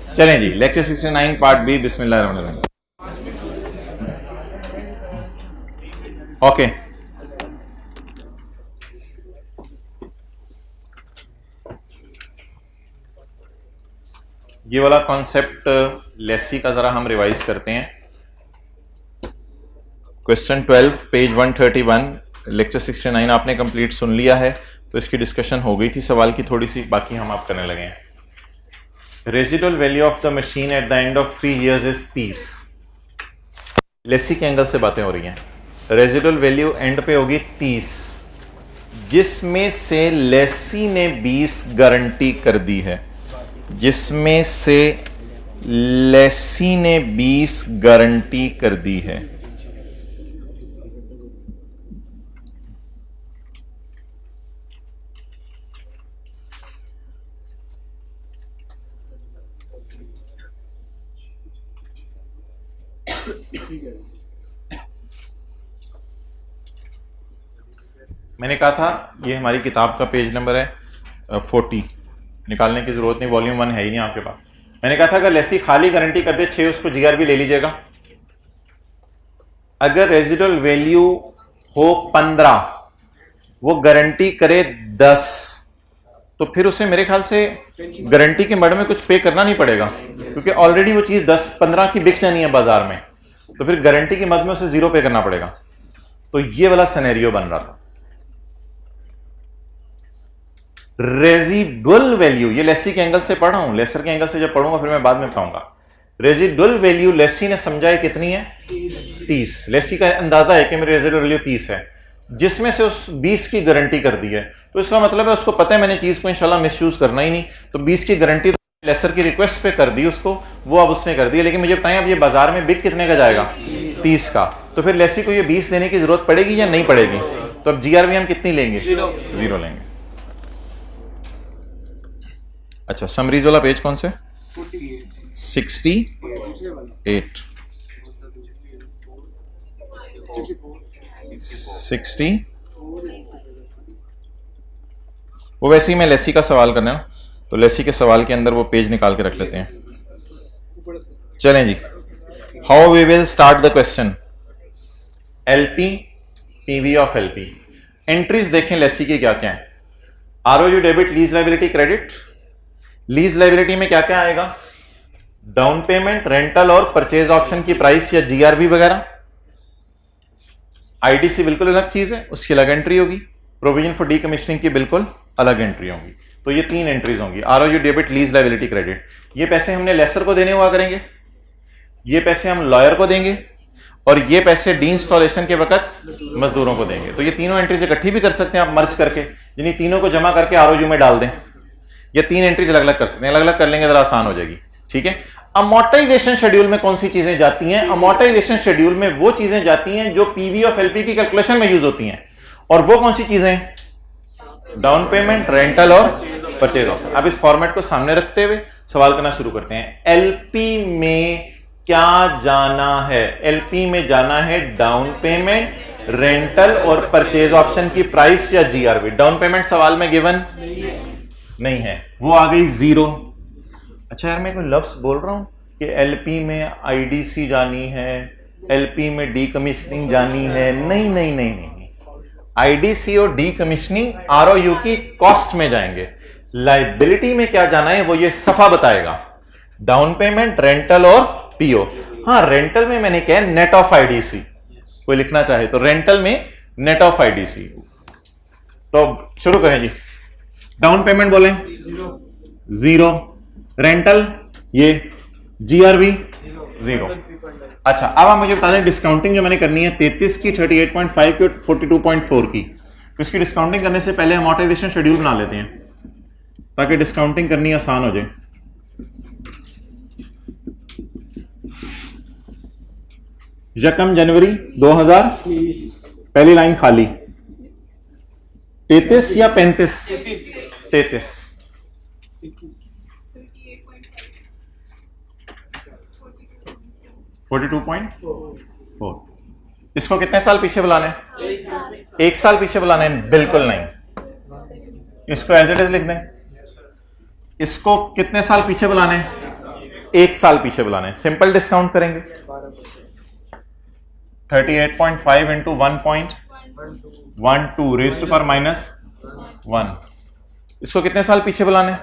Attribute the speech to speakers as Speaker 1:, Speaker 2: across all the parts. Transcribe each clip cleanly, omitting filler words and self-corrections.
Speaker 1: चलें जी, lecture 69 part B, बिस्मिल्लाहिर्रहमानिर्रहीम। Okay, ये वाला कॉन्सेप्ट लेसी का जरा हम रिवाइज करते हैं। क्वेश्चन 12 पेज 131, लेक्चर 69 आपने कंप्लीट सुन लिया है, तो इसकी डिस्कशन हो गई थी सवाल की थोड़ी सी, बाकी हम आप करने लगे हैं। Residual value of the machine at the end of 3 years is 30। Lessee के एंगल से बातें हो रही हैं। रेजिडुअल वैल्यू एंड पे होगी 30, जिसमें से लेसी ने 20 गारंटी कर दी है, जिसमें से लेसी ने 20 गारंटी कर दी है। मैंने कहा था ये हमारी किताब का पेज नंबर है 40, निकालने की जरूरत नहीं, वॉल्यूम 1 है ही नहीं आपके पास। मैंने कहा था अगर लेसी खाली गारंटी कर दे 6, उसको जीआरबी ले लीजिएगा। अगर रेजिडुअल वैल्यू हो 15, वो गारंटी करे 10, तो फिर उसे मेरे ख्याल से गारंटी के मद में कुछ पे करना नहीं पड़ेगा, क्योंकि ऑलरेडी वो चीज 10-15 की बिक जानी है बाजार में, तो फिर गारंटी के मद में उसे 0 पे करना पड़ेगा। तो ये वाला सिनेरियो बन रहा था। रेजिडुअल वैल्यू, ये लेसी के एंगल से पढ़ रहा हूं, लेसर के एंगल से जब पढ़ूंगा फिर मैं बाद में बताऊंगा। रेजिडुअल वैल्यू लेसी ने समझा है कितनी है? 30। लेसी का अंदाजा है कि मेरी रेजिडुअल वैल्यू 30 है, जिसमें से उस 20 की गारंटी कर दी है। तो इसका मतलब है उसको पता है मैंने चीज को इंशाल्लाह मिसयूज करना ही नहीं, तो 20 की गारंटी तो लेसर की रिक्वेस्ट पे कर दी उसको, वो अब उसने कर दी। लेकिन मुझे बताएं अब ये बाजार में बिक कितने का जाएगा? 30 का। तो फिर लेसी को ये 20 देने की जरूरत पड़ेगी या नहीं पड़ेगी? तो अब जीआरबी हम कितनी लेंगे? 0 लेंगे। अच्छा, समरीज वाला पेज कौन से? 68 60। वो वैसे ही मैं लेसी का सवाल करना है ना, तो लेसी के सवाल के अंदर वो पेज निकाल के रख लेते हैं। चलें जी, how we will start the question. LP, PV of LP. Entries देखें लेसी की क्या क्या है। ROU debit, lease liability, credit. Lease liability में क्या क्या आएगा? डाउन पेमेंट, रेंटल और परचेज ऑप्शन की प्राइस या जीआरबी वगैरह। आईडीसी बिल्कुल अलग चीज है, उसकी अलग एंट्री होगी। प्रोविजन फॉर डीकमीशनिंग की बिल्कुल अलग एंट्री होगी। तो ये 3 एंट्रीज होंगी, आरओयू डेबिट, लीज लायबिलिटी, क्रेडिट। ये पैसे हमने लेसर को देने हुआ करेंगे, ये पैसे हम लॉयर को देंगे, और ये पैसे डी इंस्टॉलेशन के वक्त मजदूरों को देंगे। तो ये तीनों एंट्रीज इकट्ठी भी कर सकते हैं आप मर्ज करके, यानी तीनों को जमा करके आरओयू में डाल दें। ये 3 एंट्रीज अलग अलग कर सकते हैं, अलग अलग कर लेंगे जरा आसान हो जाएगी। ठीक है। अमोर्टाइजेशन शेड्यूल में कौन सी चीजें जाती हैं? अमोर्टाइजेशन शेड्यूल में वो चीजें जाती हैं जो पीवी ऑफ एलपी की कैलकुलेशन में यूज होती हैं। और वो कौन सी चीजें? डाउन पेमेंट, रेंटल और परचेज ऑप्शन। अब इस फॉर्मेट को सामने रखते हुए सवाल करना शुरू करते हैं। एलपी में क्या जाना है? एलपी में जाना है डाउन पेमेंट, रेंटल और परचेज ऑप्शन की प्राइस या जीआरबी। डाउन पेमेंट सवाल में गिवन नहीं है, वो आ गई 0। अच्छा यार, मैं कोई लफ्ज बोल रहा हूं कि एलपी में आईडीसी जानी है, एलपी में डीकमीशनिंग जानी है? नहीं नहीं नहीं नहीं, आईडीसी और डीकमीशनिंग आरओयू की कॉस्ट में जाएंगे। लायबिलिटी में क्या जाना है वो ये सफा बताएगा। डाउन पेमेंट, रेंटल और पीओ। हाँ, रेंटल में मैंने क्या है, नेट ऑफ आईडीसी। कोई लिखना चाहे तो रेंटल में नेट ऑफ आईडीसी। तो शुरू करें जी। डाउन पेमेंट बोले 0, रेंटल ये, जीआरबी 0। अच्छा, अब आप मुझे बता दें डिस्काउंटिंग जो मैंने करनी है 33 की, 38.5 की और 42.4 की। तो इसकी डिस्काउंटिंग करने से पहले अमोर्टाइजेशन शेड्यूल बना लेते हैं ताकि डिस्काउंटिंग करनी आसान हो जाए। यकम जनवरी 2020, पहली लाइन खाली। 33 या 35? 33। 42.4। इसको कितने साल पीछे बुलाना है? 1 साल पीछे बुलाना है? बिल्कुल नहीं, इसको एज इट इज लिख दें। इसको कितने साल पीछे बुलाना है? 1 साल पीछे बुलाना है। सिंपल डिस्काउंट करेंगे 38.5 इंटू 1.12 रेज़ टू पावर -1। इसको कितने साल पीछे बुलाने हैं?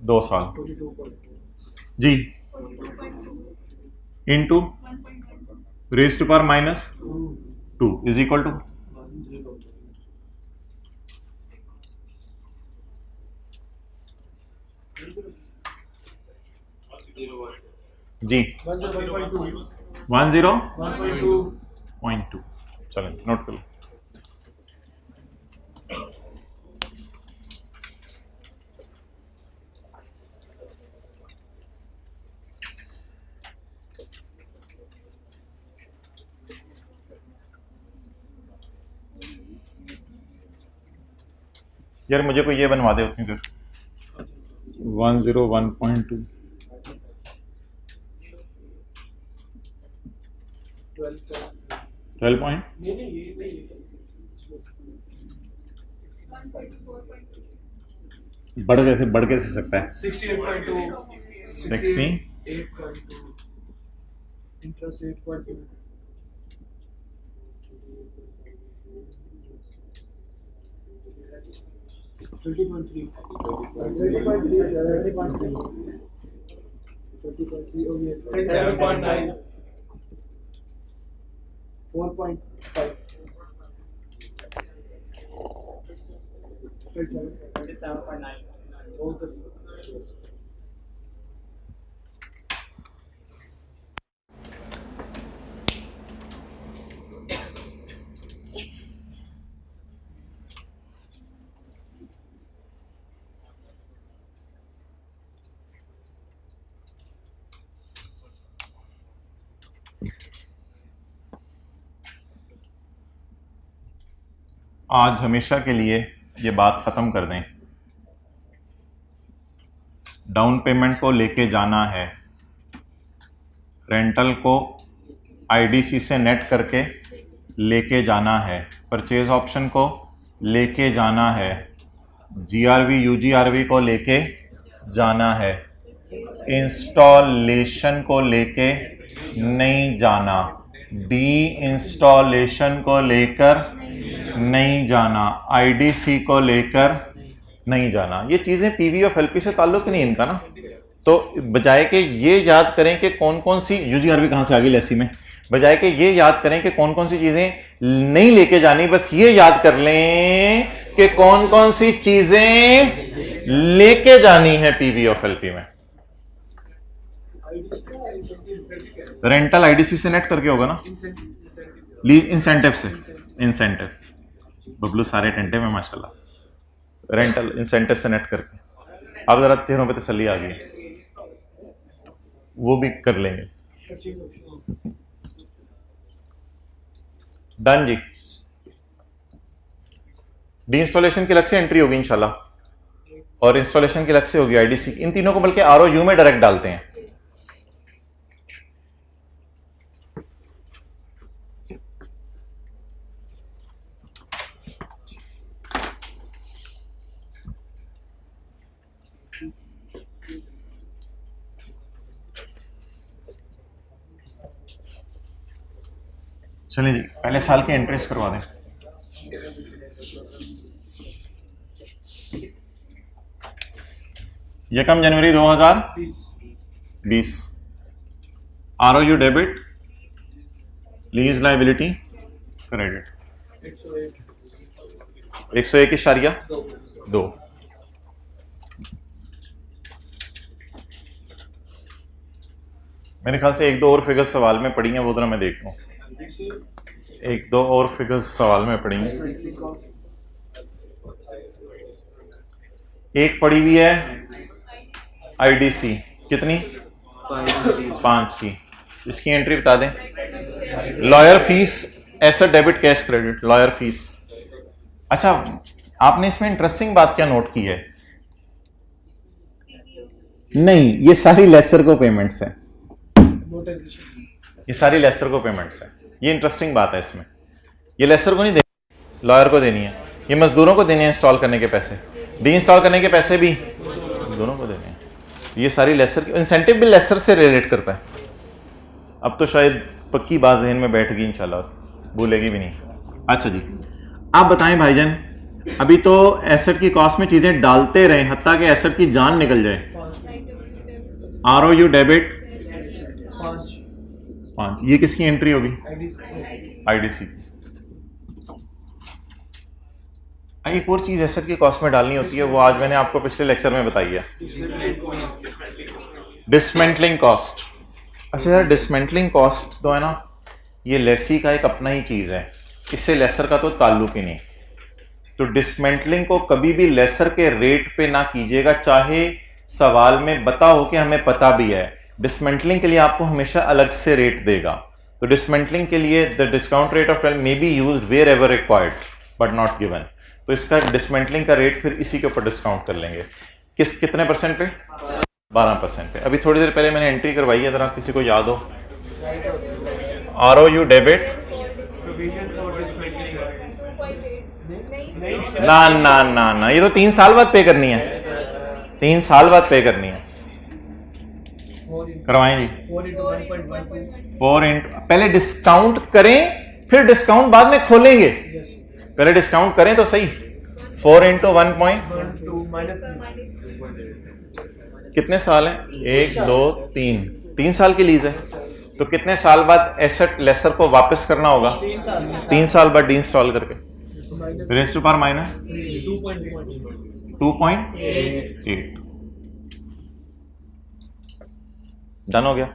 Speaker 1: 2 साल जी, into raise to power -2 is equal to जी 10.2। चलें नोट कर लो। यार मुझे कोई ये बनवा दे उतनी देर। 101.2 12 पॉइंट बढ़ कैसे सकता है? 68.2
Speaker 2: इंटरेस्ट 8.2 30.3 37.9 4.5 37.9
Speaker 1: आज हमेशा के लिए ये बात ख़त्म कर दें। डाउन पेमेंट को लेके जाना है, रेंटल को आईडीसी से नेट करके लेके जाना है, परचेज ऑप्शन को लेके जाना है, जीआरवी यूजीआरवी को लेके जाना है, इंस्टॉलेशन को लेके नहीं जाना, डी इंस्टॉलेशन को लेकर नहीं जाना, आईडीसी को लेकर नहीं जाना। ये चीज़ें पीवी ऑफ एलपी से ताल्लुक नहीं इनका ना। तो बजाय के ये याद करें कि कौन कौन सी यूजीआरवी कहाँ से आ गई लैसी में, बजाय के ये याद करें कि कौन कौन सी चीज़ें नहीं लेके जानी, बस ये याद कर लें कि कौन कौन सी चीज़ें लेके जानी है पीवी ऑफ एलपी में। रेंटल आईडीसी से नेट करके होगा ना, लीज इंसेंटिव से, इंसेंटिव बबलू सारे टेंटे में माशाल्लाह, रेंटल इंसेंटिव से नेट करके। अब जरा चेहरों पे तसल्ली आ गई, वो भी कर लेंगे। डन जी। डी इंस्टॉलेशन की अलग से एंट्री होगी इंशाल्लाह, और इंस्टॉलेशन की अलग से होगी आईडीसी। इन तीनों को बल्कि आरओयू में डायरेक्ट डालते हैं। चलिए जी, पहले साल की एंट्रीज करवा दें। यकम जनवरी 2020 आरओयू डेबिट, लीज लाइबिलिटी क्रेडिट 101.2। मेरे ख्याल से एक दो और फिगर्स सवाल में पड़ी हैं, वो जरा मैं देख लूं। एक दो और फिगर्स सवाल में पड़ी हैं। एक पड़ी हुई है आईडीसी, कितनी? 5 की। इसकी एंट्री बता दें। Lawyer fees, asset debit cash credit, lawyer fees. अच्छा, आपने इसमें इंटरेस्टिंग बात क्या नोट की है? नहीं, ये सारी लेसर को पेमेंट्स है, ये सारी लेसर को पेमेंट्स है। ये इंटरेस्टिंग बात है इसमें। ये लेसर को नहीं देनी, लॉयर को देनी है। ये मजदूरों को देने हैं इंस्टॉल करने के पैसे, डी इंस्टॉल करने के पैसे भी दोनों को देने हैं। ये सारी लेसर, इंसेंटिव भी लेसर से रिलेट करता है। अब तो शायद पक्की बात जहन में बैठ गई, इंशाल्लाह भूलेगी भी नहीं। अच्छा जी, आप बताएं भाईजान, अभी तो एसेट की कॉस्ट में चीजें डालते रहे हत्ता कि एसेट की जान निकल जाए। ROU डेबिट 5, ये किसकी एंट्री होगी? IDC। एक और चीज एसेट की कॉस्ट में डालनी होती है, वो आज मैंने आपको पिछले लेक्चर में बताई है, डिसमेंटलिंग कॉस्ट। अच्छा यार, डिसमेंटलिंग कॉस्ट तो है ना, ये लेसी का एक अपना ही चीज है, इससे लेसर का तो ताल्लुक ही नहीं। तो डिसमेंटलिंग को कभी भी लेसर के रेट पे ना कीजिएगा, चाहे सवाल में बता हो कि हमें पता भी है। डिसमेंटलिंग के लिए आपको हमेशा अलग से रेट देगा। तो डिसमेंटलिंग के लिए the discount rate of 12 may be used wherever required but not given. तो इसका डिसमेंटलिंग का रेट फिर इसी के ऊपर डिस्काउंट कर लेंगे। कितने परसेंट पे? 12% पे। अभी थोड़ी देर पहले मैंने एंट्री करवाई है, जरा किसी को याद हो? ROU डेबिट ना ना ना ना, ये तो 3 साल बाद पे करनी है, 3 साल बाद पे करनी है। करवाएं जी। 4 इंटू, पहले डिस्काउंट करें फिर डिस्काउंट बाद में खोलेंगे, पहले डिस्काउंट करें तो सही। 4 इंटू 1.2 कितने साल है? 1 2 3 साल की लीज है। तो कितने साल बाद एसेट लेसर को वापस करना होगा? 3 साल बाद डी इंस्टॉल करके। Raise to power minus 2.8। Done हो गया।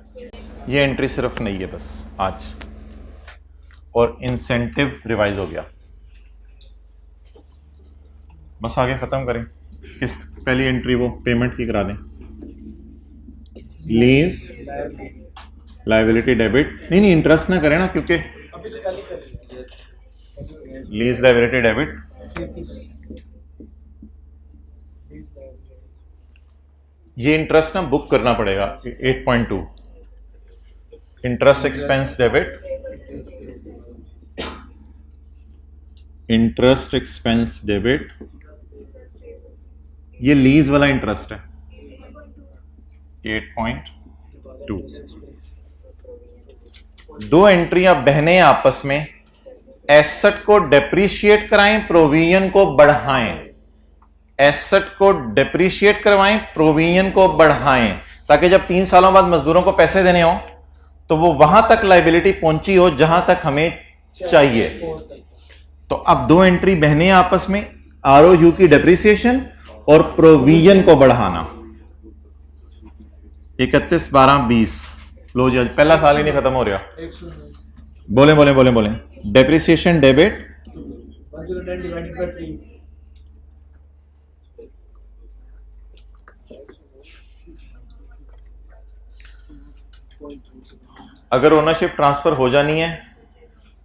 Speaker 1: ये एंट्री सिर्फ नहीं है बस आज, और इंसेंटिव रिवाइज हो गया। बस आगे खत्म करें। किस पहली एंट्री वो पेमेंट की करा दें। लीज लायबिलिटी डेबिट, नहीं इंटरेस्ट ना करें ना, क्योंकि लीज लायबिलिटी डेबिट, ये इंटरेस्ट ना बुक करना पड़ेगा। 8.2 interest expense debit, interest expense debit, ये लीज वाला इंटरेस्ट है 8.2। दो एंट्रियां बहने आपस में, एसेट को डेप्रीशिएट कराएं, प्रोविजन को बढ़ाएं। एसेट को डेप्रीशिएट करवाएं, प्रोविजन को बढ़ाएं, ताकि जब 3 सालों बाद मजदूरों को पैसे देने हो तो वो वहां तक लायबिलिटी पहुंची हो जहां तक हमें चाहिए। तो अब दो एंट्री बहने आपस में, ROU की डेप्रीसिएशन और प्रोविजन को बढ़ाना। 31/12/20। लो जी, पहला साल ही नहीं खत्म हो रहा। बोले बोले बोले बोले। Depreciation debit
Speaker 2: 1010 divided by 3.
Speaker 1: अगर ओनरशिप ट्रांसफर हो जानी है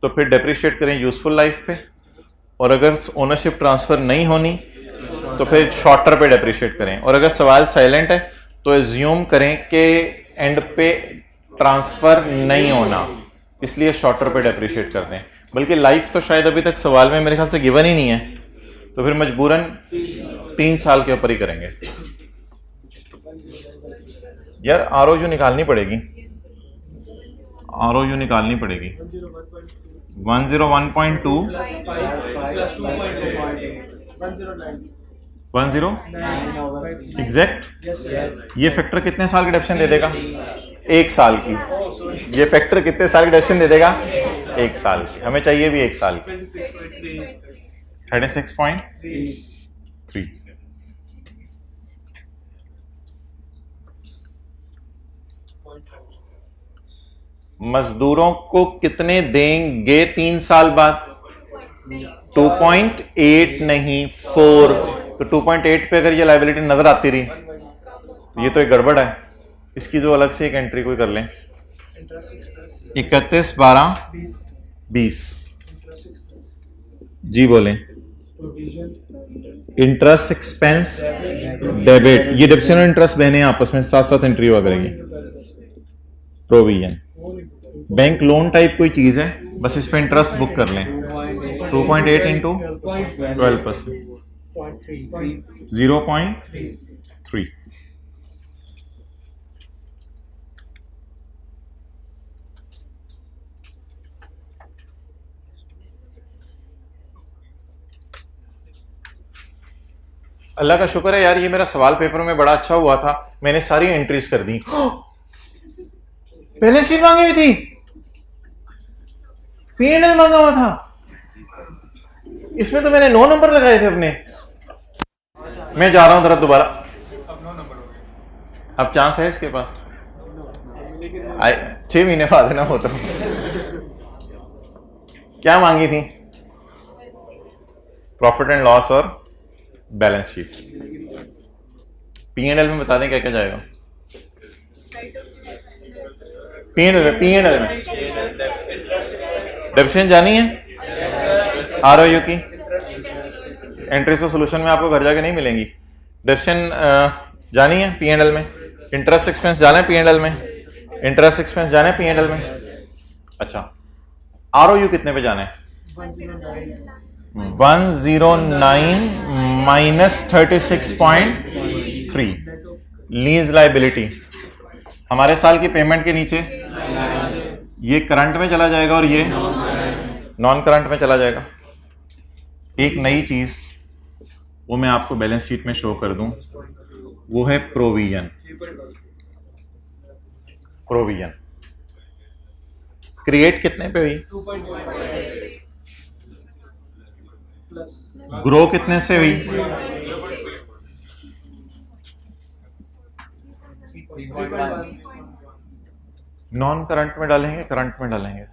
Speaker 1: तो फिर डेप्रीशिएट करें यूजफुल लाइफ पे, और अगर ओनरशिप ट्रांसफर नहीं होनी तो फिर शॉर्टर पे डेप्रीशिएट करें। और अगर सवाल साइलेंट है तो एज्यूम करें कि एंड पे ट्रांसफर नहीं होना, इसलिए शॉर्टर पे डेप्रीशिएट कर दें। बल्कि लाइफ तो शायद अभी तक सवाल में मेरे ख्याल से गिवन ही नहीं है, तो फिर मजबूरन 3 साल के ऊपर ही करेंगे। यार ROU निकालनी पड़ेगी, ROU निकालनी पड़ेगी। 101.2 एग्जैक्ट। ये फैक्टर कितने साल की डेप्शन दे देगा? 1 साल की। ये फैक्टर कितने साल की डेप्शन दे देगा? 1 साल की। हमें चाहिए भी 1 साल की। 36.3। मजदूरों को कितने देंगे 3 साल बाद? 2.8 नहीं 4। तो 2.8 पे अगर ये लायबिलिटी नजर आती रही ये तो एक गड़बड़ है। इसकी जो अलग से एक एंट्री कोई कर लें। 31/12/20। जी बोलें। इंटरेस्ट एक्सपेंस डेबिट, ये डेबिशन और इंटरेस्ट बहने आपस में साथ साथ एंट्री हुआ करेंगी। प्रोविजन बैंक लोन टाइप कोई चीज है, बस इस पे इंटरेस्ट बुक कर लें। 2.8 इंटू 12%, 0.3। अल्लाह का शुक्र है यार, ये मेरा सवाल पेपर में बड़ा अच्छा हुआ था, मैंने सारी एंट्रीज कर दी। बैलेंस शीट मांगी हुई थी, P&L मांगा हुआ था, इसमें तो मैंने 9 नंबर लगाए थे अपने। मैं जा रहा हूं तरफ दोबारा, अब चांस है इसके पास 6 महीने बाद ना होता। क्या मांगी थी? प्रॉफिट एंड लॉस और बैलेंस शीट। P&L में बता दें क्या क्या जाएगा। P&L में डेफिशिएंट जानी है, ROU की एंट्रीज तो सोल्यूशन में आपको घर जाके नहीं मिलेंगी। डेफिशिएंट जानी है P&L में, इंटरेस्ट एक्सपेंस जाना है P&L में, इंटरेस्ट एक्सपेंस जाना है P&L में। अच्छा, ROU कितने पे जाना है? 109 माइनस 36.3। लीज लाइबिलिटी हमारे साल की पेमेंट के नीचे ये करंट में चला जाएगा और ये नॉन करंट में चला जाएगा। एक नई चीज वो मैं आपको बैलेंस शीट में शो कर दूं, वो है प्रोविजन। प्रोविजन क्रिएट कितने पे हुई?
Speaker 2: 2.5
Speaker 1: ग्रो कितने से हुई?
Speaker 2: 3.1
Speaker 1: नॉन करंट में डालेंगे, करंट में डालेंगे?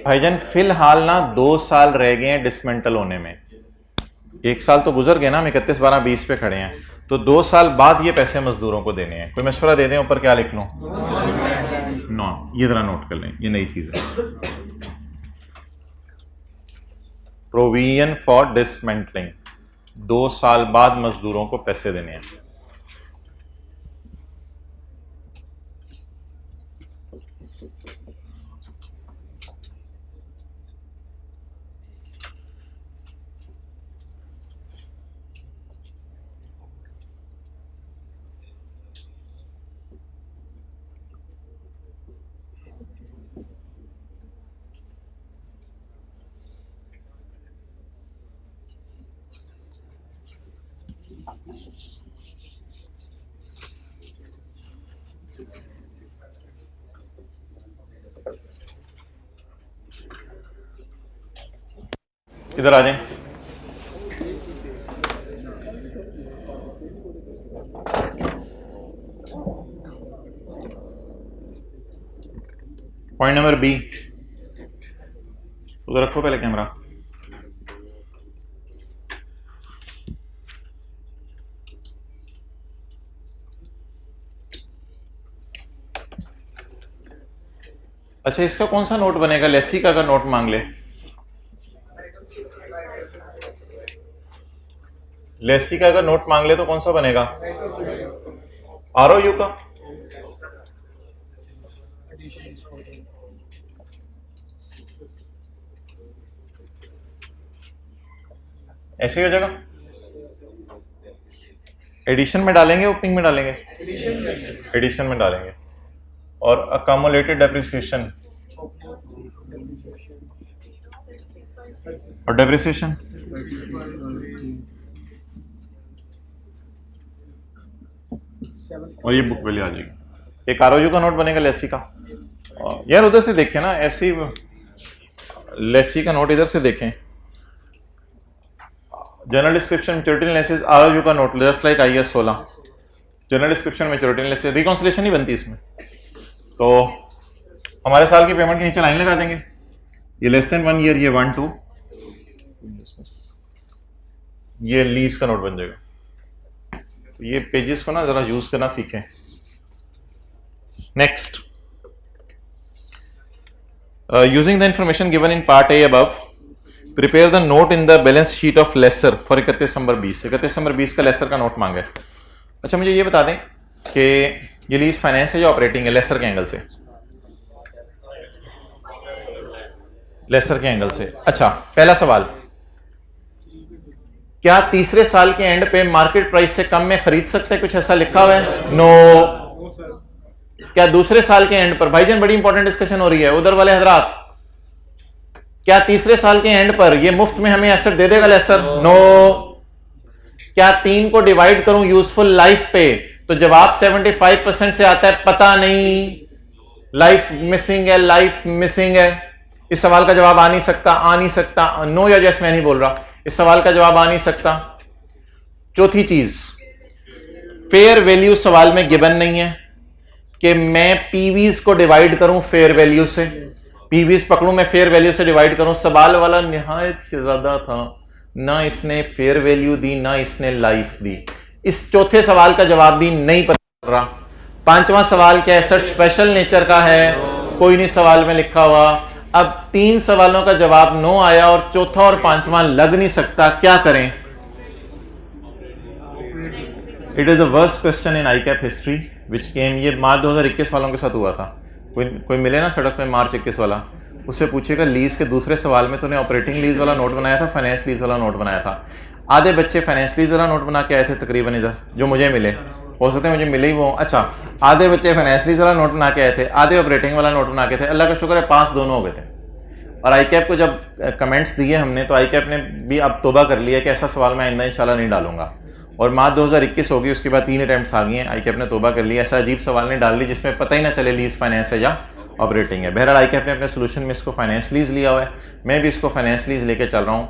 Speaker 1: भाईजान फिलहाल ना 2 साल रह गए हैं डिसमेंटल होने में, 1 साल तो गुजर गए ना, हम 31/12/20 पे खड़े हैं, तो 2 साल बाद ये पैसे मजदूरों को देने हैं। कोई मशवरा दे दें ऊपर क्या लिख लूं? नॉन। ये जरा नोट कर लें, ये नई चीज है। प्रोविजन फॉर डिसमेंटलिंग, 2 साल बाद मजदूरों को पैसे देने हैं। इधर आ जाएं। पॉइंट नंबर बी, उधर रखो पहले कैमरा। अच्छा, इसका कौन सा नोट बनेगा? लेसिका का नोट मांग ले। लेसिका का नोट मांग ले तो कौन सा बनेगा? ROU का। ऐसे ही हो जाएगा। एडिशन में डालेंगे, ओपनिंग में डालेंगे? एडिशन में डालेंगे। और अकम्युलेटेड डेप्रिसिएशन और डेप्रिसिएशन और ये बुक वैल्यू आ जाएगी। एक ROU का नोट बनेगा लेसी का। यार उधर से देखें ना, ऐसी लेसी का नोट इधर से देखें। General description maturity analysis ROU का note just like IAS 16। General description maturity analysis reconciliation नहीं बनती इसमें, तो हमारे साल की पेमेंट के नीचे लाइन लगा देंगे। ये लेस देन 1 ईयर, ये 1 2, ये लीज का नोट बन जाएगा। तो ये पेजेस को ना जरा यूज करना सीखें। Next, using the information given in part A above, prepare the note in the balance sheet of lessor for 31 दिसंबर 20। 31 दिसंबर 20 का लेसर का नोट मांगा है। अच्छा, मुझे ये बता दें कि ये लीज फाइनेंस है जो ऑपरेटिंग है लेसर के एंगल से? लेसर के एंगल से। अच्छा, पहला सवाल, क्या तीसरे साल के एंड पे मार्केट प्राइस से कम में खरीद सकते हैं? कुछ ऐसा लिखा हुआ है? नो। क्या दूसरे साल के एंड पर? भाईजान बड़ी इंपॉर्टेंट डिस्कशन हो रही है, उधर वाले हजरात क्या तीसरे साल के एंड पर ये मुफ्त में हमें एसेट दे देगा लेसर? नो। क्या 3 को डिवाइड करूं यूजफुल लाइफ पे तो जवाब 75% से आता है पता नहीं, लाइफ मिसिंग है, लाइफ मिसिंग है। इस सवाल का जवाब आ नहीं सकता, नो या यस मैं नहीं बोल रहा, इस सवाल का जवाब आ नहीं सकता। चौथी चीज, फेयर वैल्यू सवाल में गिवन नहीं है कि मैं पीवीज को डिवाइड करूं फेयर वैल्यू से, पीवीज पकड़ूं मैं फेयर वैल्यू से डिवाइड करूं। सवाल वाला निहायत शहजादा था, ना इसने फेयर वैल्यू दी ना इसने लाइफ दी। इस चौथे सवाल का जवाब भी नहीं पता चल रहा। पांचवा सवाल क्या, एसेट स्पेशल नेचर का है, कोई नहीं सवाल में लिखा हुआ। अब 3 सवालों का जवाब नो आया और चौथा और पांचवा लग नहीं सकता, क्या करें? It is the worst question in ICAP history which came, ये मार्च 2021 वालों के साथ हुआ था। कोई मिले ना सड़क पे मार्च 21 वाला, उससे पूछेगा लीज के दूसरे सवाल में तूने ऑपरेटिंग लीज वाला नोट बनाया था, फाइनेंस लीज वाला नोट बनाया था। आधे बच्चे फाइनेंस लीज वाला नोट बना के आए थे तकरीबन, इधर जो मुझे मिले, हो सकते हैं मुझे मिले ही वो। अच्छा, आधे बच्चे फाइनेंस लीज वाला नोट बना के आए थे, आधे ऑपरेटिंग वाला नोट बना के थे। अल्लाह का शुक्र है पास दोनों हो गए थे। और आईकैप को जब कमेंट्स दिए हमने तो आईकैप ने भी अब तोबा कर लिया कि ऐसा सवाल मैं आइंदा इंशाल्लाह नहीं डालूंगा। और मार्च 2021 होगी, उसके बाद 3 अटैम्प्ट्स आ गए हैं, आईकैप ने तोबा कर लिया, ऐसा अजीब सवाल नहीं डाल ली जिसमें पता ही ना चले लीज फाइनेंस है या ऑपरेटिंग है। बहरहाल आईकैप ने अपने सोल्यूशन में इसको फाइनेंस लीज लिया हुआ है, मैं भी इसको फाइनेंस लीज लेके चल रहा हूँ।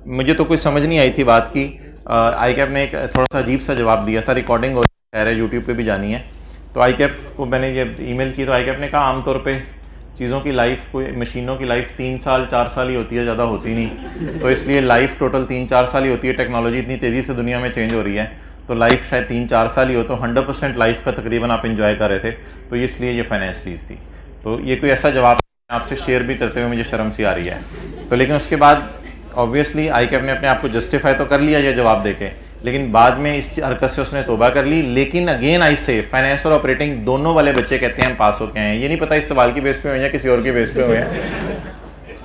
Speaker 1: मुझे तो कुछ समझ नहीं आई थी बात की। आईकैप ने एक थोड़ा सा अजीब सा जवाब दिया था, रिकॉर्डिंग हो रहा है, यूट्यूब पे भी जानी है। तो आईकैप को मैंने ये ईमेल की तो आईकैप ने कहा आमतौर पे चीज़ों की लाइफ, कोई मशीनों की लाइफ 3 साल 4 साल ही होती है, ज़्यादा होती नहीं। तो इसलिए लाइफ टोटल 3-4 साल ही होती है। टेक्नोलॉजी इतनी तेज़ी से दुनिया में चेंज हो रही है तो लाइफ शायद 3-4 साल ही हो, तो 100% लाइफ का तकरीबन आप इंजॉय कर रहे थे, तो इसलिए ये फाइनेंस लीज थी। तो ये कोई ऐसा जवाब आपसे शेयर भी करते हुए मुझे शर्म सी आ रही है। तो लेकिन उसके बाद ऑब्वियसली आईकैप ने अपने आप को जस्टिफाई तो कर लिया ये जवाब देके, लेकिन बाद में इस हरकत से उसने तोबा कर ली। लेकिन अगेन आई से फाइनेंस और ऑपरेटिंग दोनों वाले बच्चे कहते हैं हम पास होके आए हैं। ये नहीं पता इस सवाल की बेस पे हुए या किसी और की बेस पे हुए हैं।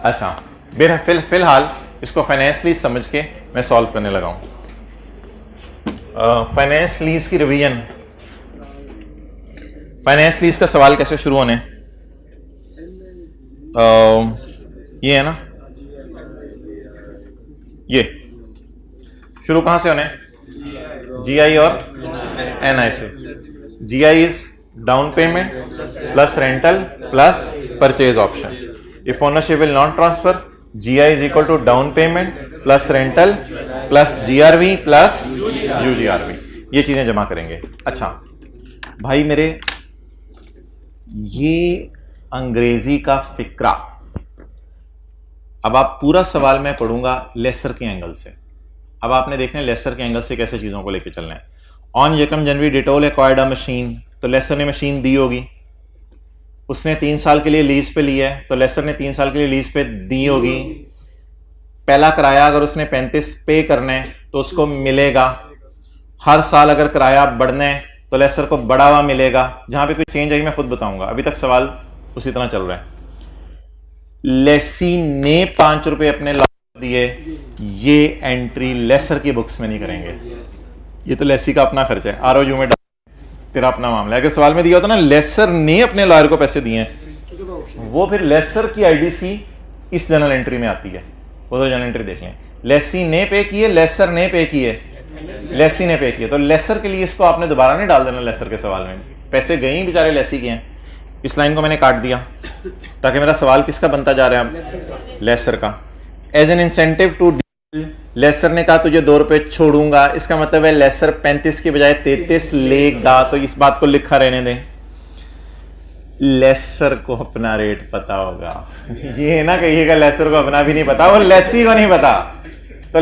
Speaker 1: अच्छा, फिलहाल इसको फाइनेंस लीज समझ के मैं सॉल्व करने लगा हूँ। फाइनेंस लीज की रिवीजन, फाइनेंस लीज का सवाल कैसे शुरू होने, ये है ना, ये शुरू कहां से होने, जीआई और एनआई से। GI is down payment plus rental plus purchase option. If ownership will not transfer, GI is equal to down payment plus rental plus GRV plus UGRV, ये चीजें जमा करेंगे। अच्छा भाई मेरे, ये अंग्रेजी का फिक्रा, अब आप पूरा सवाल मैं पढ़ूंगा लेसर के एंगल से। अब आपने देखना है लेसर के एंगल से कैसे चीज़ों को लेके चलना है। On 1 January Dettol acquired a machine, तो लेसर ने मशीन दी होगी, उसने 3 साल के लिए लीज पे लिया है, तो लेसर ने 3 साल के लिए लीज पे दी होगी। पहला किराया अगर उसने 35 पे करना है तो उसको मिलेगा। हर साल अगर किराया बढ़ना है तो लेसर को बढ़ा हुआ मिलेगा। जहां पे कोई चेंज आई मैं खुद बताऊंगा, अभी तक सवाल उसी तरह चल रहा है। लेसी ने 5 रुपए अपने लॉयर दिए, ये एंट्री लेसर की बुक्स में नहीं करेंगे, ये तो लेसी का अपना खर्च है, आरओयू में तेरा अपना मामला है। अगर सवाल में दिया होता ना लेसर ने अपने लॉयर को पैसे दिए हैं, वो फिर लेसर की आईडीसी इस जनरल एंट्री में आती है, उधर जनरल एंट्री देख लें। लेसी ने पे किए, लेसर ने पे किए, लेसी ने पे किए, तो लेसर के लिए इसको आपने दोबारा नहीं डाल देना। लेसर के सवाल में पैसे गए ही बेचारे लेसी के हैं। इस लाइन को मैंने काट दिया ताकि मेरा सवाल किसका बनता जा रहा है, लेसर का। As an incentive to deal, lessor ने कहा तुझे 2 रुपए छोड़ूंगा, इसका मतलब है लेसर 35 की बजाय 33 लेगा, तो इस बात को लिखा रहने दें। लेसर को अपना रेट पता होगा, ये ना कहिएगा लेसर को अपना भी नहीं पता और लेसी को नहीं पता। तो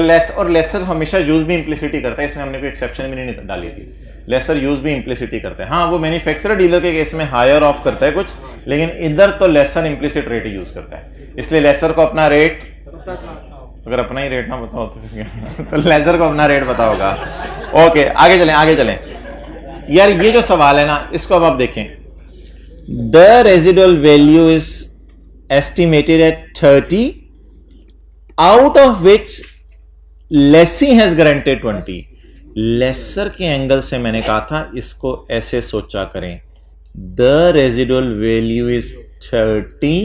Speaker 1: लेसर हमेशा यूज भी इम्प्लिसिटी करता है, इसमें हमने कोई एक्सेप्शन भी नहीं डाली थी। लेसर यूज भी इम्प्लिसिटी करता है, हाँ वो मैन्युफैक्चरर डीलर के केस में हायर ऑफ करता है कुछ, लेकिन इधर तो लेसर इम्प्लिसिट रेट यूज करता है। इसलिए लेसर को अपना रेट, अगर अपना ही रेट ना पता हो तो लेसर को अपना रेट पता होगा। ओके आगे चलें, आगे चलें यार। ये जो सवाल है ना, इसको अब आप देखें। The residual value is estimated at 30 out of which lessee has guaranteed 20। Lessor के एंगल से मैंने कहा था इसको ऐसे सोचा करें, the residual value is 30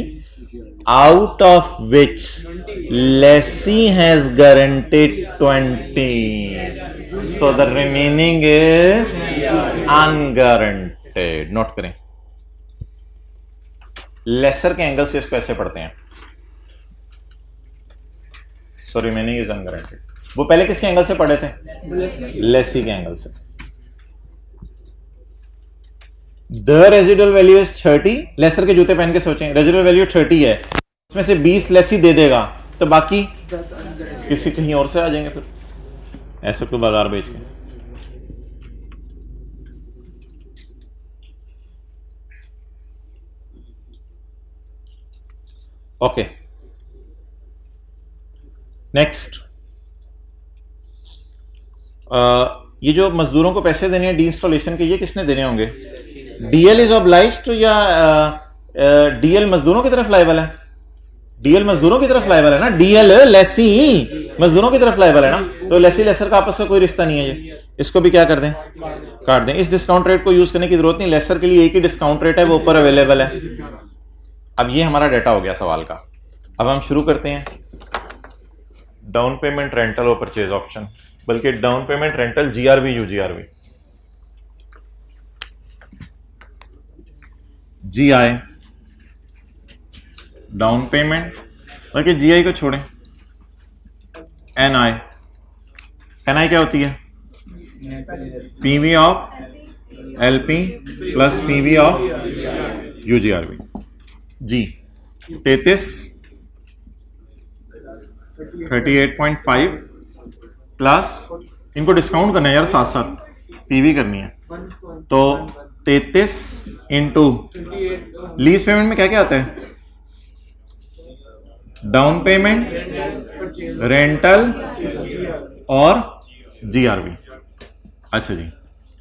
Speaker 1: out of which lessee has guaranteed 20, so the remaining is unguaranteed. Note करें, लेसर के एंगल से इसको ऐसे पढ़ते हैं, सो रिमेनिंग इज अनगारंटेड। वो पहले किसके एंगल से पढ़े थे? लेसी के एंगल से। The residual value is 30, lessor के जूते पहन के सोचें, रेजिडुअल वैल्यू 30 है, उसमें से 20 लेसी दे देगा तो बाकी किसी कहीं और से आ जाएंगे, फिर ऐसे को बाजार बेच के। ओके, नेक्स्ट, ये जो मजदूरों को पैसे देने हैं डी इंस्टॉलेशन के, ये किसने देने होंगे? डीएल इज ऑब्लाइज्ड या डीएल मजदूरों की तरफ लायबल है? डीएल मजदूरों की तरफ लायबल है ना, डीएल लेसी मजदूरों की तरफ लायबल है ना, तो लेसी लेसर का आपस का कोई रिश्ता नहीं है। ये इसको भी क्या कर दें, काट दें। इस डिस्काउंट रेट को यूज करने की जरूरत नहीं, लेसर के लिए एक ही डिस्काउंट रेट है, वो ऊपर अवेलेबल है। अब ये हमारा डेटा हो गया सवाल का। अब हम शुरू करते हैं डाउन पेमेंट, रेंटल और परचेज ऑप्शन, बल्कि down payment, rental, GRV, UGRV. GI down payment, बल्कि जीआई को छोड़ें, एनआई। एनआई क्या होती है? PV of LP plus PV of UGRV. जी 38.5 प्लस, इनको डिस्काउंट करना है यार, साथ साथ पीवी करनी है, तो 33 इंटू लीज पेमेंट में क्या क्या आता है? डाउन पेमेंट, रेंटल और जीआरवी। अच्छा जी,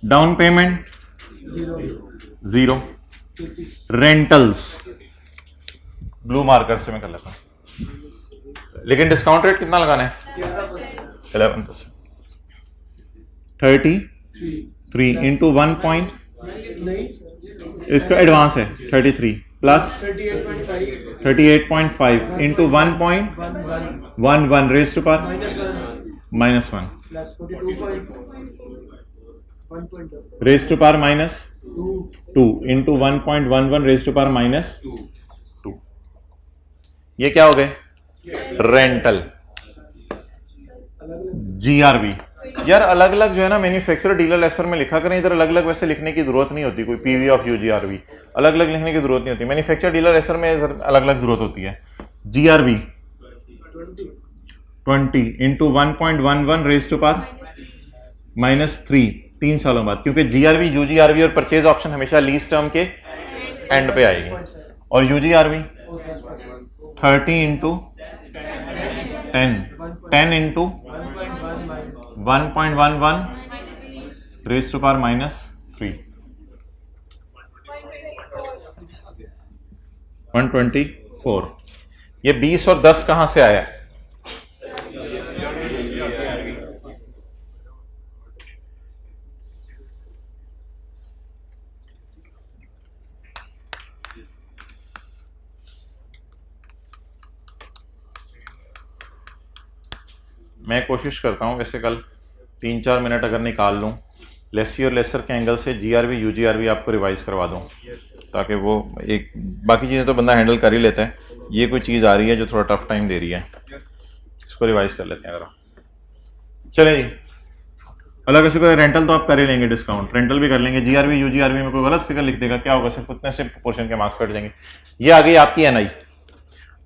Speaker 1: down payment 0, rentals blue marker से मैं कर लेता हूं, लेकिन डिस्काउंट रेट कितना लगाना है? 11%। 33 इंटू 1 पॉइंट, इसका एडवांस है 33 plus 38.5 into 1.11 raise to power -1 raise to power -2 into 1.11 raise to power -2। ये क्या हो गए? रेंटल। जीआरवी यार अलग अलग जो है ना, मैन्युफैक्चरर, डीलर, लेसर में लिखा करें, इधर अलग अलग वैसे लिखने की जरूरत नहीं होती, कोई पीवी ऑफ यूजीआरवी अलग अलग लिखने की जरूरत नहीं होती। मैन्युफैक्चरर, डीलर, लेसर में अलग अलग जरूरत होती है। GRV 20 into 1.11 raise to power -3 3 सालों बाद, क्योंकि जीआरवी, यूजीआरवी और परचेज ऑप्शन हमेशा लीज टर्म के एंड पे आएगी। और UGRV 30 into 10 into 1.11 raise to power -3 124। ये 20 और 10 कहां से आया? मैं कोशिश करता हूँ वैसे कल 3-4 मिनट अगर निकाल लूँ, लेसी और लेसर के एंगल से जीआरवी, यूजीआरवी आपको रिवाइज करवा दूँ, ताकि वो एक बाकी चीज़ें तो बंदा हैंडल कर ही लेता है, ये कोई चीज़ आ रही है जो थोड़ा टफ टाइम दे रही है, इसको रिवाइज कर लेते हैं अगर। चले जी, अलग किसी को रेंटल तो आप कर ही लेंगे, डिस्काउंट रेंटल भी कर लेंगे। जीआरवी, यूजीआरवी में कोई गलत फिगर लिख देगा, क्या होगा? सिर्फ उतने से पोर्शन के मार्क्स कट जाएंगे। ये आ गई आपकी एनआई।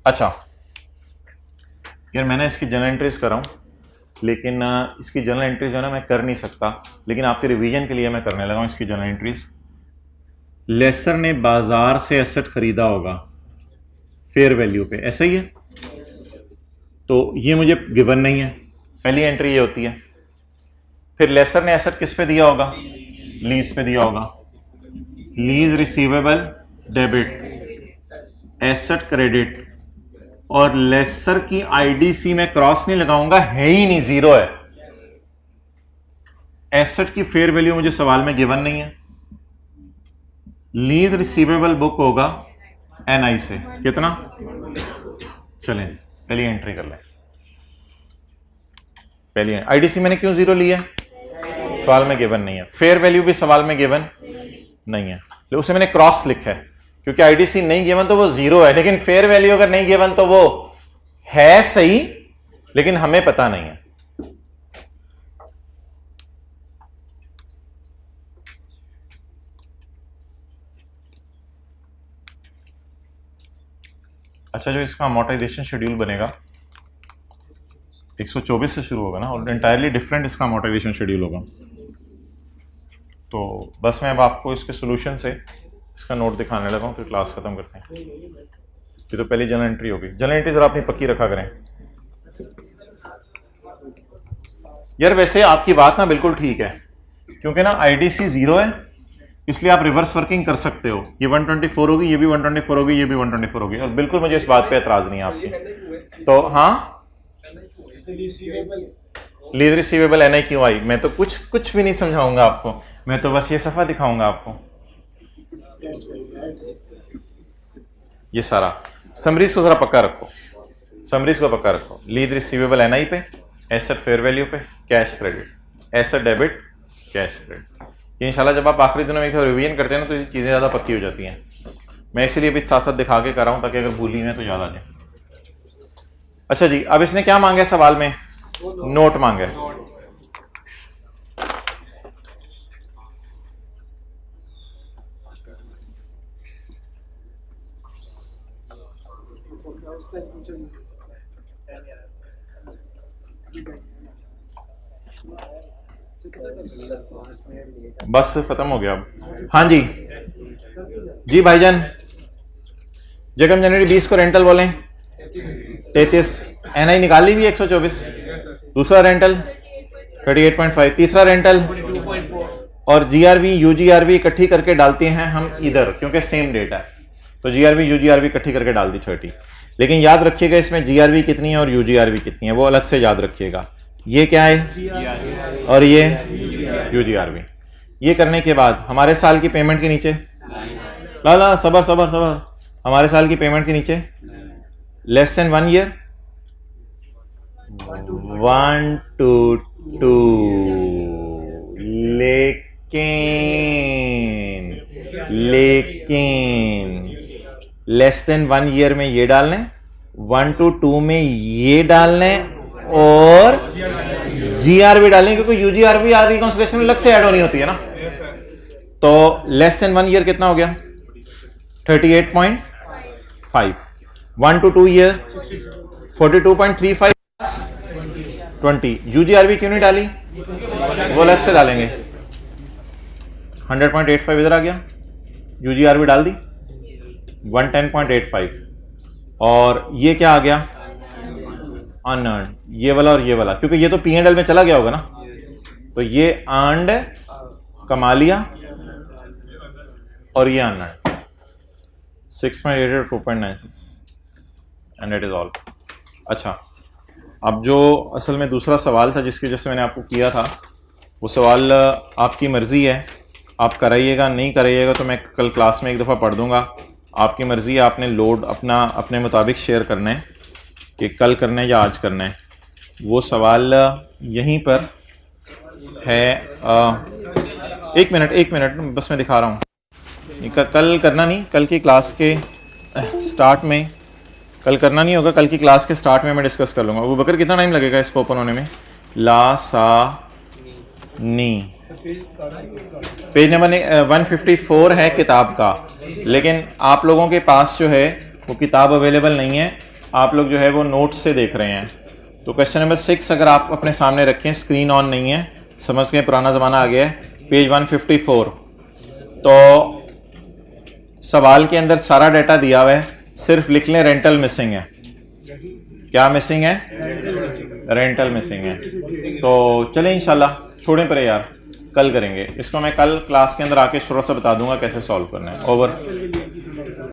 Speaker 1: अच्छा यार मैंने इसकी जनरल एंट्रीज कर रहा हूँ, लेकिन इसकी जनरल एंट्रीज जो है ना मैं कर नहीं सकता, लेकिन आपके रिवीजन के लिए मैं करने लगा हूँ इसकी जनरल एंट्रीज। लेसर ने बाजार से एसेट खरीदा होगा फेयर वैल्यू पे, ऐसा ही है, तो ये मुझे गिवन नहीं है, पहली एंट्री ये होती है। फिर लेसर ने एसेट किस पे दिया होगा? लीज पे दिया होगा। Lease receivable debit, asset credit, और लेसर की आईडीसी में क्रॉस नहीं लगाऊंगा, है ही नहीं, जीरो है। एसेट की फेयर वैल्यू मुझे सवाल में गिवन नहीं है। लीज रिसीवेबल बुक होगा एनआई से, कितना? चलें पहली एंट्री कर लें। पहली आईडीसी मैंने क्यों 0 लिया? सवाल में गिवन नहीं है। फेयर वैल्यू भी सवाल में गिवन नहीं है, लेकिन उसे मैंने क्रॉस लिखा है क्योंकि आईडीसी नहीं गिवन तो वो 0 है, लेकिन फेयर वैल्यू अगर नहीं गिवन तो वो है सही, लेकिन हमें पता नहीं है। अच्छा, जो इसका अमोर्टाइजेशन शेड्यूल बनेगा 124 से शुरू होगा ना, और एंटायरली डिफरेंट इसका अमोर्टाइजेशन शेड्यूल होगा। तो बस मैं अब आपको इसके सोल्यूशन से इसका नोट दिखाने लगा हूँ, फिर क्लास खत्म करते हैं। ये तो पहली जनरल एंट्री होगी। जनरल एंट्री जरा अपनी पक्की रखा करें यार। वैसे आपकी बात ना बिल्कुल ठीक है, क्योंकि ना आईडीसी 0 है, इसलिए आप रिवर्स वर्किंग कर सकते हो। ये 124 होगी, ये भी 124 होगी, ये भी 124 होगी, और बिल्कुल मुझे इस बात पे एतराज नहीं है आपके। तो हाँ, लीज रिसीवेबल एनआई क्यों आई? मैं तो कुछ भी नहीं समझाऊंगा आपको, मैं तो बस ये सफा दिखाऊंगा आपको। ये सारा समरीज को जरा पक्का रखो, समरीज को पक्का रखो। लीज रिसीवेबल एनआई पे, एसेट फेयर वैल्यू पे, cash credit, asset debit, cash credit. ये इंशाल्लाह जब आप आखिरी दिनों में रिवीजन करते हैं ना तो ये चीज़ें ज़्यादा पक्की हो जाती हैं। मैं इसीलिए भी साथ साथ दिखा के कर रहा हूँ ताकि अगर भूली में तो याद आ जाए। अच्छा जी, अब इसने क्या मांगा है सवाल में? नोट मांगा है। बस खत्म हो गया अब। हाँ जी जी भाईजान, जगम जनवरी 20 को रेंटल बोलें 33, एनआई निकाल ली भी 124, दूसरा रेंटल 38.5, तीसरा रेंटल, और जीआरवी यूजीआरवी इकट्ठी करके डालते हैं हम इधर क्योंकि सेम डेट है, तो जीआरवी यूजीआरवी इकट्ठी करके डाल दी 30। लेकिन याद रखिएगा इसमें जीआरवी कितनी है और यूजीआरवी कितनी है, वो अलग से याद रखिएगा। ये क्या है और ये यूजीआरवी। ये करने के बाद हमारे साल की पेमेंट के नीचे, ला ला सबर सबर सबर, हमारे साल की पेमेंट के नीचे लेस देन 1 ईयर, 1 to 2, लेकिन लेस देन 1 ईयर में ये डालने, 1 to 2 में ये डालने, और जीआरवी डालने, क्योंकि यूजीआरवी आर रिकॉन्सिलेशन अलग से ऐड होनी होती है ना। तो लेस देन 1 ईयर कितना हो गया? 38.5, 1 to 2 ईयर 42.35 20। यूजीआरवी क्यों नहीं डाली? वो अलग से डालेंगे। 100.85 इधर आ गया, यूजीआरवी डाल दी 110.85, और ये क्या आ गया? अनअर्न्ड, ये वाला और ये वाला, क्योंकि ये तो P&L में चला गया होगा ना, तो ये अर्न्ड कमा लिया और ये अनअर्न्ड 6.88 और 2.96, एंड इट इज ऑल। अच्छा, अब जो असल में दूसरा सवाल था जिसकी वजह से मैंने आपको किया था, वो सवाल आपकी मर्ज़ी है, आप कराइएगा नहीं कराइएगा तो मैं कल क्लास में एक दफ़ा पढ़ दूंगा, आपकी मर्ज़ी है। आपने लोड अपना अपने मुताबिक शेयर करना है कि कल करना है या आज करना है। वो सवाल यहीं पर है। एक मिनट बस मैं दिखा रहा हूँ। कल करना नहीं, कल की क्लास के स्टार्ट में, कल करना नहीं होगा, कल की क्लास के स्टार्ट में मैं डिस्कस कर लूँगा। अबू बकर कितना टाइम लगेगा इसको ओपन होने में? ला सा नी, पेज नंबर 154 है किताब का, लेकिन आप लोगों के पास जो है वो किताब अवेलेबल नहीं है, आप लोग जो है वो नोट से देख रहे हैं। तो क्वेश्चन नंबर 6 अगर आप अपने सामने रखें, स्क्रीन ऑन नहीं है, समझ के पुराना ज़माना आ गया है, पेज 154। तो सवाल के अंदर सारा डाटा दिया हुआ है, सिर्फ लिख लें रेंटल मिसिंग है। क्या मिसिंग है? रेंटल मिसिंग है। तो चलें इंशाल्लाह, छोड़ें पर यार, कल करेंगे इसको। मैं कल क्लास के अंदर आके शुरू से बता दूंगा कैसे सॉल्व करना है। ओवर।